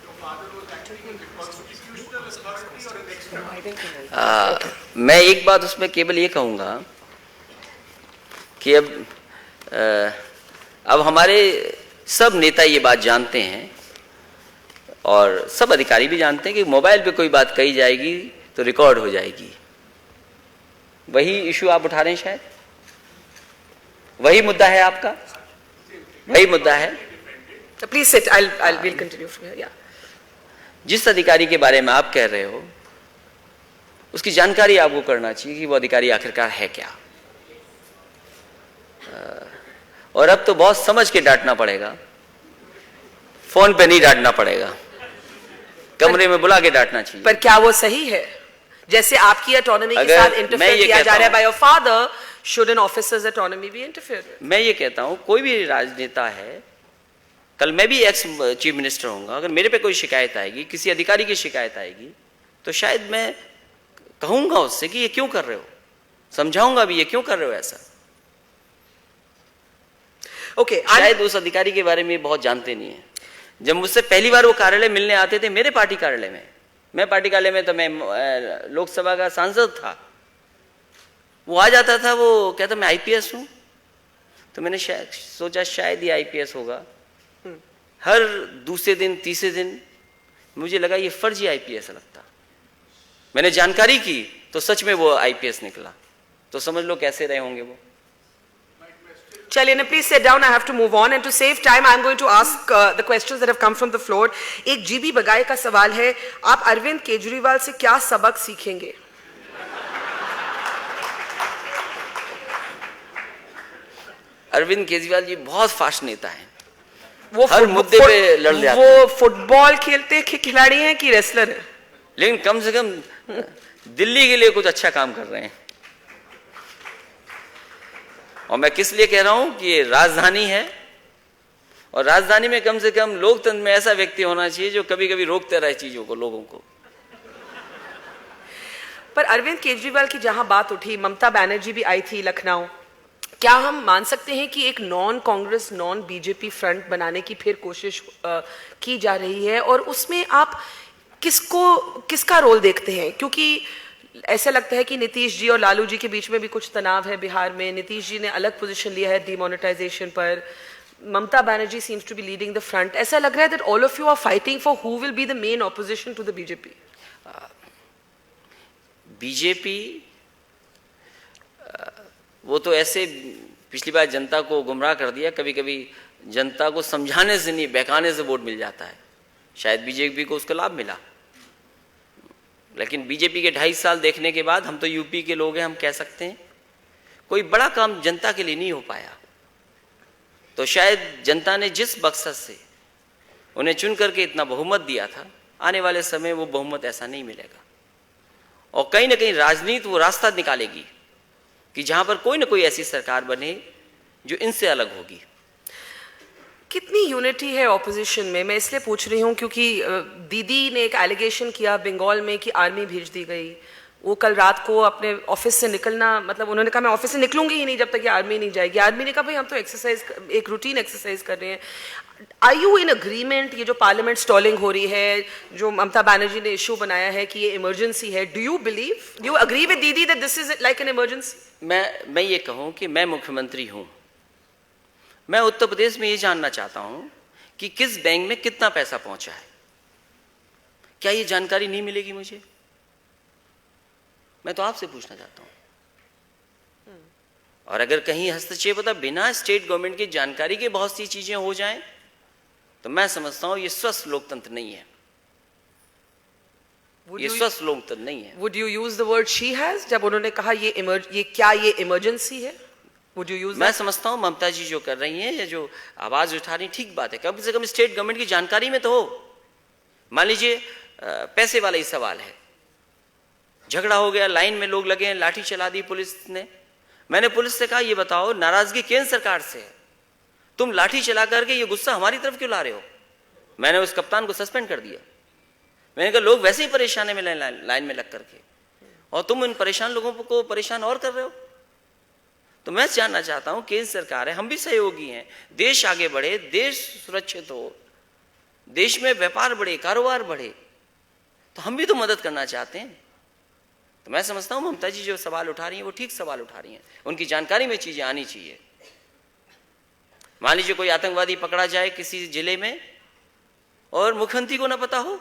your father was acting as a constitutional authority or an extra? मैं एक बात उसमें केवल ये कहूंगा कि अब हमारे सब नेता ये बात जानते हैं और सब अधिकारी भी जानते हैं कि मोबाइल पे कोई बात कही जाएगी तो रिकॉर्ड हो जाएगी। वही इशू आप उठा रहे हैं, शायद वही मुद्दा है आपका, वही मुद्दा है। Please sit. We'll continue from here. Yeah. जिस अधिकारी के बारे में आप कह रहे हो उसकी जानकारी आपको करना चाहिए कि वो अधिकारी आखिरकार है क्या। और अब तो बहुत समझ के डांटना पड़ेगा, फोन पे नहीं डांटना पड़ेगा, कमरे में बुला के डांटना चाहिए। पर क्या वो सही है? जैसे आपकी ऑटोनॉमी के साथ इंटरफेयर किया जा रहा है by your father, should an officer's autonomy be interfere with? मैं ये कहता हूं कोई भी राजनेता है, कल मैं भी एक्स चीफ मिनिस्टर होऊंगा, अगर मेरे पे कोई शिकायत आएगी, किसी अधिकारी की शिकायत आएगी, तो शायद मैं कहूंगा उससे कि ये क्यों कर रहे हो, समझाऊंगा भी ये क्यों कर रहे हो ऐसा। ओके, शायद उस अधिकारी के बारे में बहुत जानते नहीं है। जब मुझसे पहली बार वो कार्यालय मिलने आते थे, मेरे पार्टी कार्यालय में, मैं पार्टी कार्यालय में तो मैं लोकसभा का सांसद था, वो आ जाता था, वो कहता मैं आईपीएस हूं, तो मैंने सोचा शायद ये आईपीएस होगा। हर दूसरे दिन तीसरे दिन मुझे लगा ये फर्जी आईपीएस लगता, मैंने जानकारी की तो सच में वो आईपीएस निकला, तो समझ लो कैसे रहे होंगे वो। Chalina, please sit down. I have to move on, and to save time, I'm going to ask the questions that have come from the floor. एक जीबी बगाई का सवाल है, आप अरविंद केजरीवाल से क्या सबक सीखेंगे? अरविंद केजरीवाल जी बहुत फास्ट नेता हैं, वो हर मुद्दे पे लड़ जाते हैं। वो फुटबॉल खेलते खिलाड़ी हैं कि रेसलर हैं? लेकिन कम से कम दिल्ली के लिए कुछ अच्छा काम कर रहे हैं। और मैं किस लिए कह रहा हूं कि ये राजधानी है, और राजधानी में कम से कम लोकतंत्र में ऐसा व्यक्ति होना चाहिए जो कभी कभी रोकते रहे चीजों को, लोगों को। पर अरविंद केजरीवाल की जहां बात उठी, ममता बनर्जी भी आई थी लखनऊ, क्या हम मान सकते हैं कि एक non Congress non BJP front बनाने की फिर कोशिश की जा रही है, और उसमें आप किसका रोल देखते हैं? क्योंकि ऐसा लगता है कि नीतीश जी और लालू जी के बीच में भी कुछ तनाव है बिहार में। नीतीश जी ने अलग पोजीशन लिया है डिमोनेटाइजेशन पर, Mamata Banerjee seems to be leading the front. ऐसा लग रहा है that all of you are fighting for who will be the main opposition to the BJP. BJP वो तो ऐसे पिछली बार जनता को गुमराह कर दिया, कभी कभी जनता को समझाने से नहीं बहकाने से वोट मिल जाता है, शायद बीजेपी को उसका लाभ मिला। लेकिन बीजेपी के 2.5 साल देखने के बाद, हम तो यूपी के लोग हैं, हम कह सकते हैं कोई बड़ा काम जनता के लिए नहीं हो पाया। तो शायद जनता ने जिस मकसद से उन्हें चुन करके इतना बहुमत दिया था, आने वाले समय वो बहुमत ऐसा नहीं मिलेगा, और कहीं ना कहीं राजनीति वो रास्ता निकालेगी कि जहां पर कोई ना कोई ऐसी सरकार बने जो इनसे अलग होगी। कितनी यूनिटी है ऑपोजिशन में? मैं इसलिए पूछ रही हूँ क्योंकि दीदी ने एक एलिगेशन किया बंगाल में कि आर्मी भेज दी गई। वो कल रात को अपने ऑफिस से निकलना, मतलब उन्होंने कहा मैं ऑफिस से निकलूंगी ही नहीं जब तक ये आर्मी नहीं जाएगी। आर्मी ने कहा भाई हम तो एक्सरसाइज, एक रूटीन एक्सरसाइज कर रहे हैं। Are you in agreement? ये जो पार्लियामेंट स्टॉलिंग हो रही है, जो ममता बनर्जी ने इशू बनाया है कि ये इमरजेंसी है, डू यू अग्री विद दीदी that this is like an emergency? मैं ये कहूँ कि मैं मुख्यमंत्री हूँ, मैं उत्तर प्रदेश में ये जानना चाहता हूँ कि किस बैंक में कितना पैसा पहुंचा है। क्या ये जानकारी नहीं मिलेगी मुझे? मैं तो आपसे पूछना चाहता हूं। और अगर कहीं हस्तक्षेप होता बिना स्टेट गवर्नमेंट की जानकारी के बहुत सी चीजें हो जाएं, तो मैं समझता हूं ये स्वस्थ लोकतंत्र नहीं है। ये स्वस्थ लोकतंत्र नहीं है। Would you use the word she has? जब उन्होंने कहा ये इमरजेंसी है, Would you use मैं that? समझता हूं ममता जी जो कर रही हैं या जो आवाज उठा रही, ठीक बात है, कम से कम स्टेट गवर्नमेंट की जानकारी में तो हो। मान लीजिए पैसे वाला ही सवाल है, झगड़ा हो गया, लाइन में लोग लगे हैं, लाठी चला दी पुलिस ने। मैंने पुलिस से कहा ये बताओ नाराजगी केंद्र सरकार से है, तुम लाठी चला करके ये गुस्सा हमारी तरफ क्यों ला रहे हो? मैंने उस कप्तान को सस्पेंड कर दिया। मैंने कहा लोग वैसे ही परेशान है लाइन में लग करके, और तुम इन परेशान लोगों को परेशान और कर रहे हो। तो मैं जानना चाहता हूं केंद्र सरकार है, हम भी सहयोगी हैं, देश आगे बढ़े, देश सुरक्षित हो, देश में व्यापार बढ़े, कारोबार बढ़े, तो हम भी तो मदद करना चाहते हैं। तो मैं समझता हूं ममता जी जो सवाल उठा रही हैं वो ठीक सवाल उठा रही हैं, उनकी जानकारी में चीजें आनी चाहिए। मान लीजिए कोई आतंकवादी पकड़ा जाए किसी जिले में और मुख्यमंत्री को ना पता हो,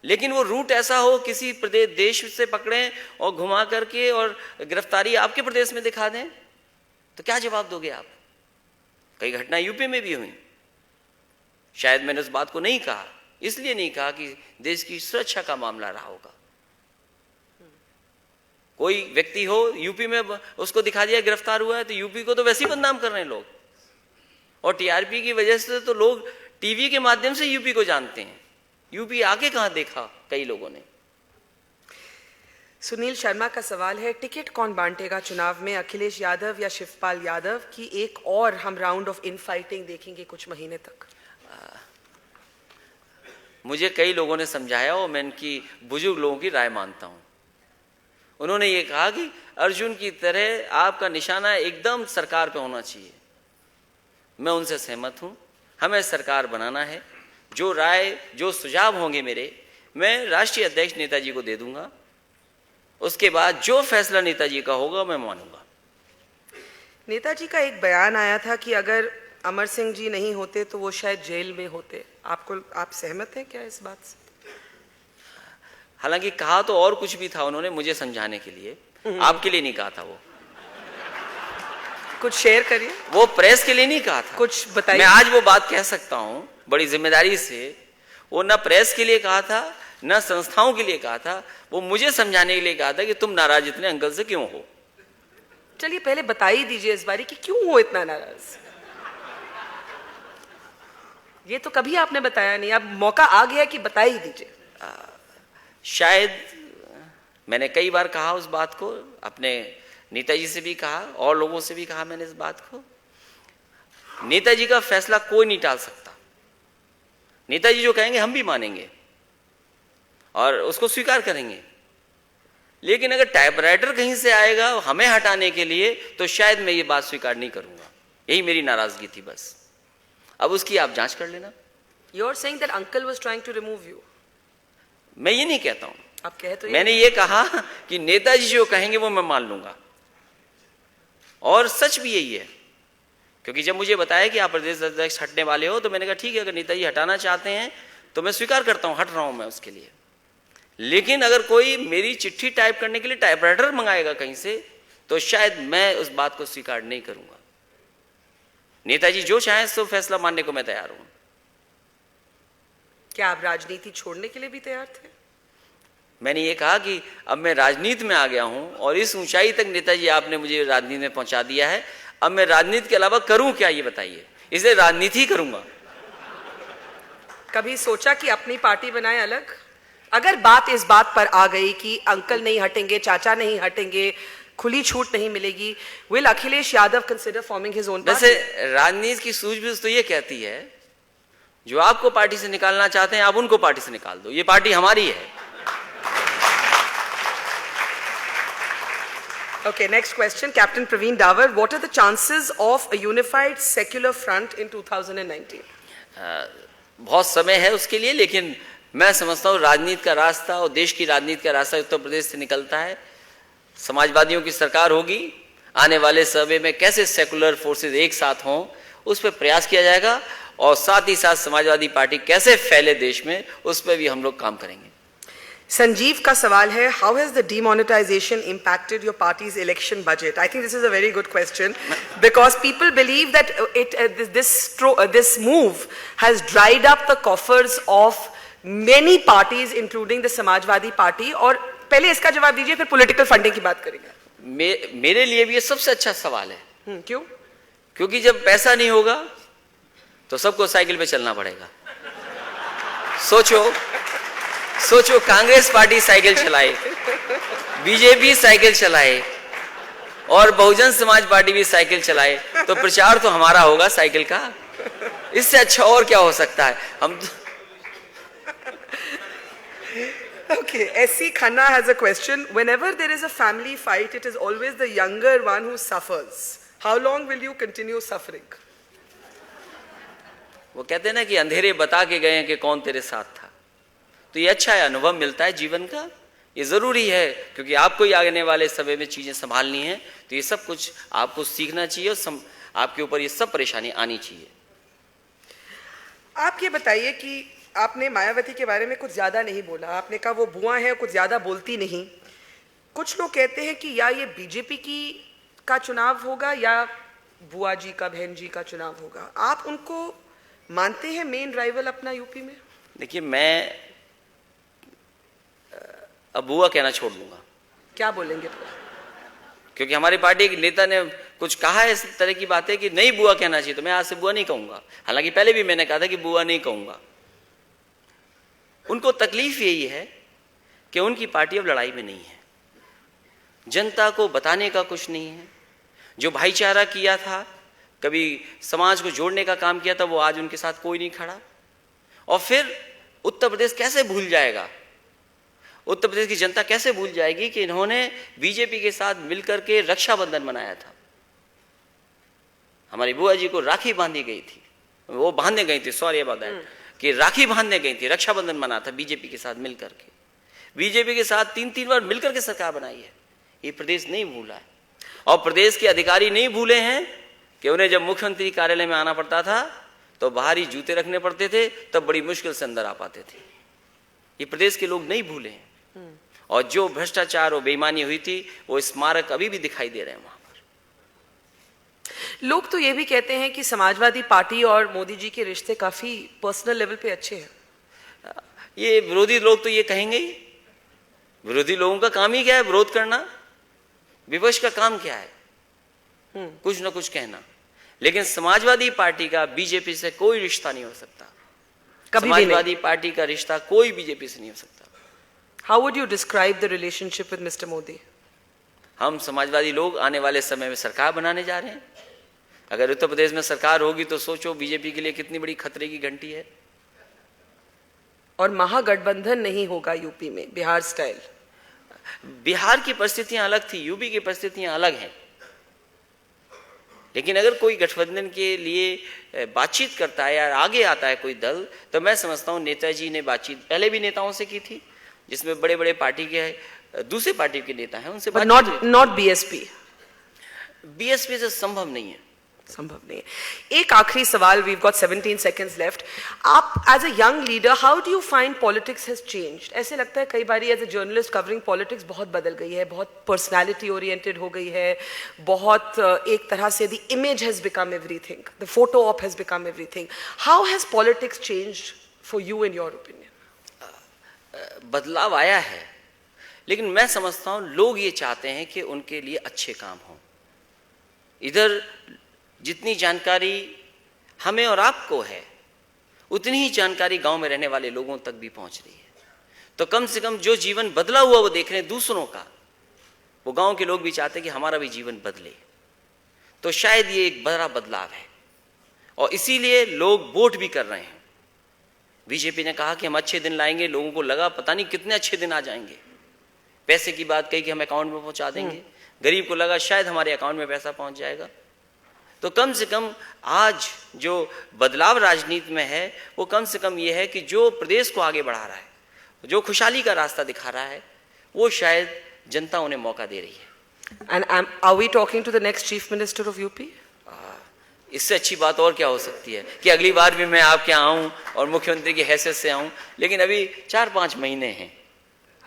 लेकिन वो रूट ऐसा हो किसी प्रदेश देश से पकड़ें और घुमा करके और गिरफ्तारी आपके प्रदेश में दिखा दें, तो क्या जवाब दोगे आप? कई घटना यूपी में भी हुई। शायद मैंने उस बात को नहीं कहा, इसलिए नहीं कहा कि देश की सुरक्षा का मामला रहा होगा। कोई व्यक्ति हो यूपी में, उसको दिखा दिया गिरफ्तार हुआ है, तो यूपी को तो वैसे ही बदनाम कर रहे हैं लोग, और टीआरपी की वजह से तो लोग टीवी के माध्यम से यूपी को जानते हैं। यूपी आगे कहां देखा कई लोगों ने। सुनील शर्मा का सवाल है, टिकट कौन बांटेगा चुनाव में, अखिलेश यादव या शिवपाल यादव? की एक और हम राउंड ऑफ इनफाइटिंग देखेंगे कुछ महीने तक? मुझे कई लोगों ने समझाया और मैं इनकी बुजुर्ग लोगों की राय मानता हूं। उन्होंने ये कहा कि अर्जुन की तरह आपका निशाना एकदम सरकार पे होना चाहिए। मैं उनसे सहमत हूं, हमें सरकार बनाना है। जो राय जो सुझाव होंगे मेरे, मैं राष्ट्रीय अध्यक्ष नेताजी को दे दूंगा, उसके बाद जो फैसला नेताजी का होगा मैं मानूंगा। नेताजी का एक बयान आया था कि अगर अमर सिंह जी नहीं होते तो वो शायद जेल में होते। आप सहमत हैं क्या इस बात से? हालांकि कहा तो और कुछ भी था उन्होंने मुझे समझाने के लिए, आपके लिए नहीं कहा था। वो कुछ शेयर करिए। वो प्रेस के लिए नहीं कहा था, कुछ बताइए। मैं आज वो बात कह सकता हूं बड़ी जिम्मेदारी से। वो ना प्रेस के लिए कहा था, ना संस्थाओं के लिए कहा था, वो मुझे समझाने के लिए कहा था कि तुम नाराज इतने अंकल से क्यों हो। चलिए पहले बता ही दीजिए इस बारी कि क्यों हो इतना नाराज। ये तो कभी आपने बताया नहीं, अब मौका आ गया कि बता ही दीजिए। शायद मैंने कई बार कहा उस बात को, अपने नेताजी से भी कहा और लोगों से भी कहा मैंने इस बात को। नेताजी का फैसला कोई नहीं टाल सकता। नेताजी जो कहेंगे हम भी मानेंगे और उसको स्वीकार करेंगे, लेकिन अगर टाइपराइटर कहीं से आएगा हमें हटाने के लिए तो शायद मैं ये बात स्वीकार नहीं करूंगा। यही मेरी नाराजगी थी बस। अब उसकी आप जांच कर लेना। You are saying that uncle was trying to remove you. मैं ये नहीं कहता हूं, आप कहे तो मैंने ये कहा कि नेताजी जो कहेंगे वो मैं मान लूंगा, और सच भी यही है। क्योंकि जब मुझे बताया कि आप प्रदेश अध्यक्ष हटने वाले हो, तो मैंने कहा ठीक है, अगर नेताजी हटाना चाहते हैं तो मैं स्वीकार करता हूं, हट रहा हूं मैं उसके लिए। लेकिन अगर कोई मेरी चिट्ठी टाइप करने के लिए टाइपराइटर मंगाएगा कहीं से, तो शायद मैं उस बात को स्वीकार नहीं करूंगा। नेताजी जो चाहे सो फैसला मानने को मैं तैयार हूं। क्या आप राजनीति छोड़ने के लिए भी तैयार थे? मैंने ये कहा कि अब मैं राजनीति में आ गया हूं और इस ऊंचाई तक नेताजी आपने मुझे राजनीति में पहुंचा दिया है, अब मैं राजनीति के अलावा करूं क्या ये बताइए। इसलिए राजनीति करूंगा। कभी सोचा कि अपनी पार्टी बनाए अलग? अगर बात इस बात पर आ गई कि अंकल नहीं हटेंगे, चाचा नहीं हटेंगे, खुली छूट नहीं मिलेगी, will Akhilesh Yadav consider forming his own वैसे party? राजनीति की सूझबूझ तो ये कहती है, जो आपको पार्टी से निकालना चाहते हैं आप उनको पार्टी से निकाल दो, ये पार्टी हमारी है। Okay, next question, Captain Praveen Dawar. What are the chances of a unified secular front in 2019? बहुत समय है उसके लिए, लेकिन मैं समझता हूँ राजनीति का रास्ता और देश की राजनीति का रास्ता उत्तर प्रदेश से निकलता है। समाजवादियों की सरकार होगी, आने वाले सर्वे में कैसे सेकुलर फोर्सेस एक साथ हों उस पर प्रयास किया जाएगा, और साथ ही साथ समाजवादी पार्टी कैसे फैले देश में उस पर भी हम लोग काम करेंगे। संजीव का सवाल है, how has the demonetization impacted your party's election budget? I think this is a very good question because people believe that this move has dried up the coffers of many parties including the Samajwadi Party. और पहले इसका जवाब दीजिए, फिर political funding की बात करेंगे। मेरे लिए भी ये सबसे अच्छा सवाल है। क्यों? क्योंकि जब पैसा नहीं होगा तो सबको साइकिल पे चलना पड़ेगा। सोचो कांग्रेस पार्टी साइकिल चलाए, बीजेपी साइकिल चलाए और बहुजन समाज पार्टी भी साइकिल चलाए, तो प्रचार तो हमारा होगा साइकिल का। इससे अच्छा और क्या हो सकता है? हम Okay, S.C. Khanna has a question. Whenever there is a family fight, it is always the younger one who suffers. How long will you continue suffering? वो कहते हैं ना कि अंधेरे बता के गए हैं कि कौन तेरे साथ था, तो ये अच्छा है, अनुभव मिलता है जीवन का, ये जरूरी है, क्योंकि आपको ही आने वाले समय में चीजें संभालनी है, तो ये सब कुछ आपको सीखना चाहिए और आपके ऊपर ये सब परेशानी आनी चाहिए। आप ये बताइए कि आपने मायावती के बारे में कुछ ज्यादा नहीं बोला, आपने कहा वो बुआ है, कुछ ज्यादा बोलती नहीं। कुछ लोग कहते हैं कि या ये बीजेपी का चुनाव होगा या बुआ जी का, बहन जी का चुनाव होगा। आप उनको मानते हैं मेन राइवल अपना यूपी में? देखिए, मैं अब बुआ कहना छोड़ दूंगा। क्या बोलेंगे तो? क्योंकि हमारी पार्टी के नेता ने कुछ कहा है इस तरह की बातें कि नहीं बुआ कहना चाहिए, तो मैं आज से बुआ नहीं कहूंगा। हालांकि पहले भी मैंने कहा था कि बुआ नहीं कहूंगा। उनको तकलीफ यही है कि उनकी पार्टी अब लड़ाई में नहीं है, जनता को बताने का कुछ नहीं है। जो भाईचारा किया था, कभी समाज को जोड़ने का काम किया था, वो आज उनके साथ कोई नहीं खड़ा। और फिर उत्तर प्रदेश कैसे भूल जाएगा, उत्तर प्रदेश की जनता कैसे भूल जाएगी कि इन्होंने बीजेपी के साथ मिलकर के रक्षाबंधन मनाया था। हमारी बुआ जी को राखी बांधी गई थी, वो बांधने गई थी, सॉरी अबाउट दैट, कि राखी बांधने गई थी, रक्षाबंधन मना था बीजेपी के साथ मिलकर के। बीजेपी के साथ 3-3 बार मिलकर के सरकार बनाई है, ये प्रदेश नहीं भूला है। और प्रदेश के अधिकारी नहीं भूले हैं कि उन्हें जब मुख्यमंत्री कार्यालय में आना पड़ता था तो बाहरी जूते रखने पड़ते थे, तब बड़ी मुश्किल से अंदर आ पाते थे। ये प्रदेश के लोग नहीं भूले हैं। और जो भ्रष्टाचार और बेईमानी हुई थी, वो स्मारक अभी भी दिखाई दे रहे हैं वहां पर। लोग तो ये भी कहते हैं कि समाजवादी पार्टी और मोदी जी के रिश्ते काफी पर्सनल लेवल पे अच्छे हैं। ये विरोधी लोग तो ये कहेंगे ही। विरोधी लोगों का काम ही क्या है? विरोध करना। विपक्ष का काम क्या है? कुछ ना कुछ कहना। लेकिन समाजवादी पार्टी का बीजेपी से कोई रिश्ता नहीं हो सकता, कभी भी समाजवादी पार्टी का रिश्ता कोई बीजेपी से नहीं हो सकता। How would you describe the relationship with Mr. Modi? हम समाजवादी लोग आने वाले समय में सरकार बनाने जा रहे हैं। अगर उत्तर प्रदेश में सरकार होगी तो सोचो बीजेपी के लिए कितनी बड़ी खतरे की घंटी है। और महागठबंधन नहीं होगा यूपी में, बिहार स्टाइल। बिहार की परिस्थितियां अलग थी, यूपी की परिस्थितियां अलग हैं। लेकिन अगर कोई गठबंधन के लिए बातचीत करता है या आगे आता है कोई दल, तो मैं समझता हूं नेताजी ने बातचीत पहले भी नेताओं से की थी, जिसमें बड़े बड़े पार्टी के दूसरे पार्टी के नेता हैं, उनसे नॉट बीएसपी। बीएसपी से संभव नहीं है, संभव नहीं है। एक आखिरी सवाल, we've got 17 seconds left. आप as a young leader, how do you find politics has changed? ऐसे लगता है कई बार as a journalist covering politics बहुत बदल गई है, बहुत पर्सनैलिटी ओरिएंटेड हो गई है, बहुत एक तरह से the image has become everything, the photo op has become everything. How has politics changed for you in your opinion? बदलाव आया है, लेकिन मैं समझता हूं लोग ये चाहते हैं कि उनके लिए अच्छे काम हों। इधर जितनी जानकारी हमें और आपको है, उतनी ही जानकारी गांव में रहने वाले लोगों तक भी पहुंच रही है। तो कम से कम जो जीवन बदला हुआ वो देख रहे हैं दूसरों का, वो गांव के लोग भी चाहते हैं कि हमारा भी जीवन बदले। तो शायद ये एक बड़ा बदलाव है और इसीलिए लोग वोट भी कर रहे हैं। बीजेपी ने कहा कि हम अच्छे दिन लाएंगे, लोगों को लगा पता नहीं कितने अच्छे दिन आ जाएंगे। पैसे की बात कही कि हम अकाउंट में पहुंचा देंगे, गरीब को लगा शायद हमारे अकाउंट में पैसा पहुंच जाएगा। तो कम से कम आज जो बदलाव राजनीति में है वो कम से कम ये है कि जो प्रदेश को आगे बढ़ा रहा है, जो खुशहाली का रास्ता दिखा रहा है, वो शायद जनता उन्हें मौका दे रही है। And are we talking to the next Chief Minister of UP? इससे अच्छी बात और क्या हो सकती है कि अगली बार भी मैं आपके यहाँ आऊँ और मुख्यमंत्री की हैसियत से आऊँ, लेकिन अभी 4-5 महीने हैं,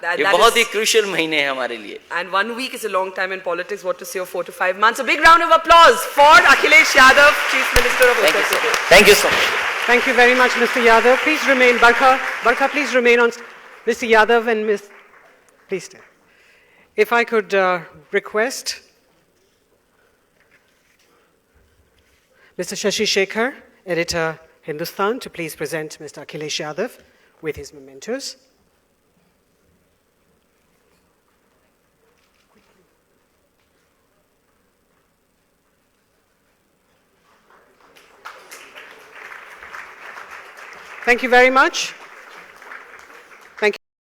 ये बहुत ही क्रूशियल महीने हैं हमारे लिए। And 1 week is a long time in politics. What to say of 4 to 5 months? A big round of applause for Akhilesh Yadav, Chief Minister of Uttar Pradesh. Thank you so much. Thank you very much, Mr. Yadav. Please remain, Barkha, please remain on. Mr. Yadav and Ms. Please stay. If I could request Mr. Shashi Shekhar, editor Hindustan, to please present Mr. Akhilesh Yadav with his mementos. Thank you very much.